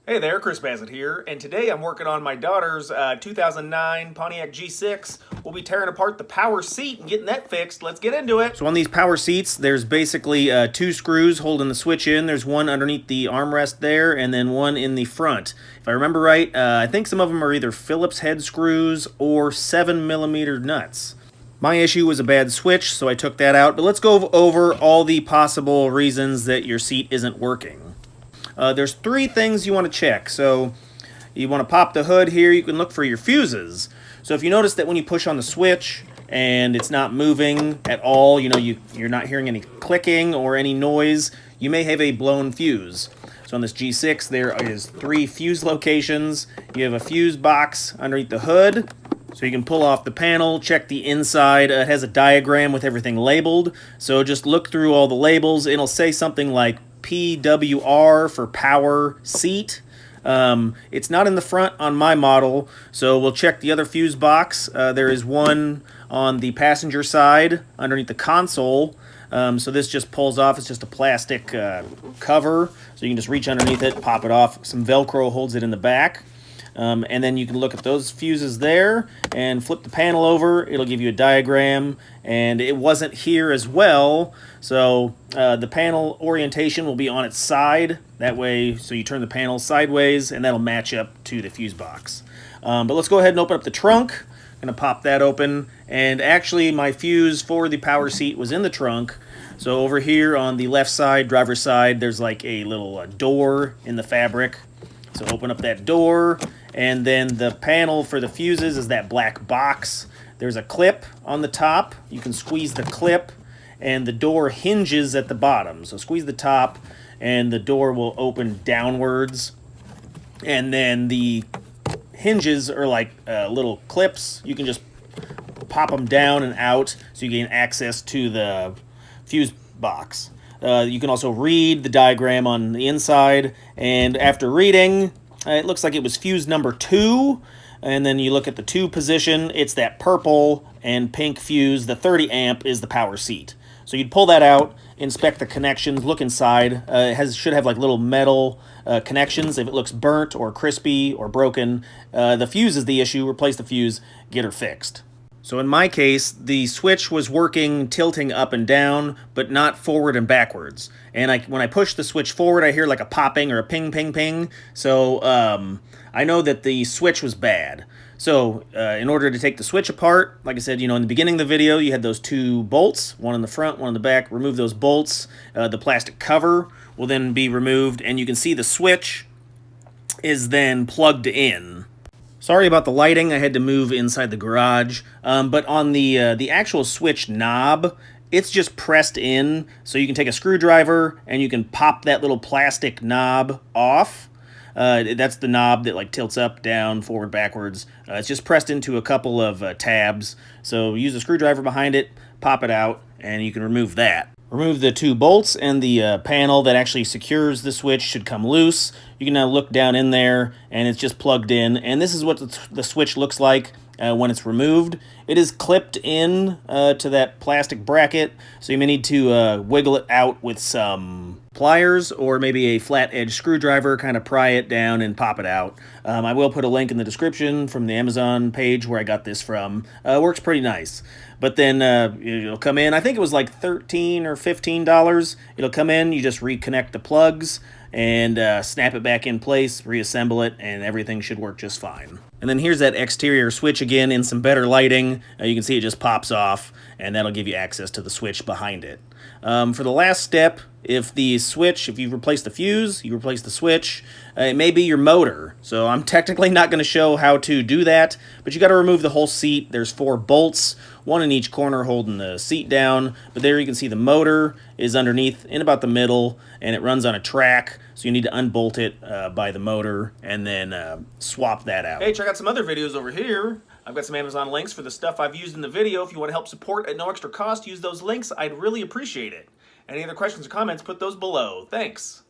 Hey there, Chris Bassett here, and today I'm working on my daughter's 2009 Pontiac G6. We'll be tearing apart the power seat and getting that fixed. Let's get into it. So on these power seats, there's basically two screws holding the switch in. There's one underneath the armrest there, and then one in the front. If I remember right, I think some of them are either Phillips head screws or 7mm nuts. My issue was a bad switch, so I took that out, but let's go over all the possible reasons that your seat isn't working. There's three things you want to check. So you want to pop the hood here. You can look for your fuses. So if you notice that when you push on the switch and it's not moving at all, you're not hearing any clicking or any noise, you may have a blown fuse. So on this G6 there is 3 fuse locations. You have a fuse box underneath the hood. So you can pull off the panel, check the inside. It has a diagram with everything labeled. So just look through all the labels. It'll say something like PWR for power seat. It's not in the front on my model, so we'll check the other fuse box. There is one on the passenger side underneath the console. So this just pulls off. It's just a plastic cover, so you can just reach underneath it, pop it off. Some Velcro holds it in the back. And then you can look at those fuses there and flip the panel over. It'll give you a diagram, and it wasn't here as well, so the panel orientation will be on its side. That way, so you turn the panel sideways, and that'll match up to the fuse box. But let's go ahead and open up the trunk. I'm going to pop that open, and actually my fuse for the power seat was in the trunk. So over here on the left side, driver's side, there's like a little door in the fabric. So open up that door, and then the panel for the fuses is that black box. There's a clip on the top. You can squeeze the clip, and the door hinges at the bottom. So squeeze the top, and the door will open downwards. And then the hinges are like little clips. You can just pop them down and out so you gain access to the fuse box. You can also read the diagram on the inside, and after reading, it looks like it was fuse number 2, and then you look at the 2 position, it's that purple and pink fuse. The 30 amp is the power seat. So you'd pull that out, inspect the connections, look inside. It should have like little metal connections. If it looks burnt or crispy or broken, the fuse is the issue. Replace the fuse, get her fixed. So in my case, the switch was working tilting up and down, but not forward and backwards. And when I push the switch forward, I hear like a popping or a ping, ping, ping. So I know that the switch was bad. So in order to take the switch apart, like I said, in the beginning of the video, you had those 2 bolts, one in the front, one in the back. Remove those bolts. The plastic cover will then be removed, and you can see the switch is then plugged in. Sorry about the lighting, I had to move inside the garage, but on the actual switch knob, it's just pressed in, so you can take a screwdriver and you can pop that little plastic knob off. That's the knob that like tilts up, down, forward, backwards. It's just pressed into a couple of tabs, so use a screwdriver behind it, pop it out, and you can remove that. Remove the 2 bolts, and the panel that actually secures the switch should come loose. You can now look down in there, and it's just plugged in. And this is what the switch looks like when it's removed. It is clipped in to that plastic bracket, so you may need to wiggle it out with some pliers or maybe a flat edge screwdriver, kind of pry it down and pop it out. I will put a link in the description from the Amazon page where I got this from. Works pretty nice. But then it'll come in, I think it was like $13 or $15. It'll come in, you just reconnect the plugs and snap it back in place, reassemble it, and everything should work just fine. And then here's that exterior switch again in some better lighting. You can see it just pops off, and that'll give you access to the switch behind it. For the last step, if you replace the fuse, you replace the switch, it may be your motor. So I'm technically not going to show how to do that, but you got to remove the whole seat. There's 4 bolts, one in each corner holding the seat down, but there you can see the motor is underneath in about the middle, and it runs on a track, so you need to unbolt it by the motor and then swap that out. Hey, check out some other videos over here. I've got some Amazon links for the stuff I've used in the video. If you want to help support at no extra cost, use those links. I'd really appreciate it. Any other questions or comments, put those below. Thanks.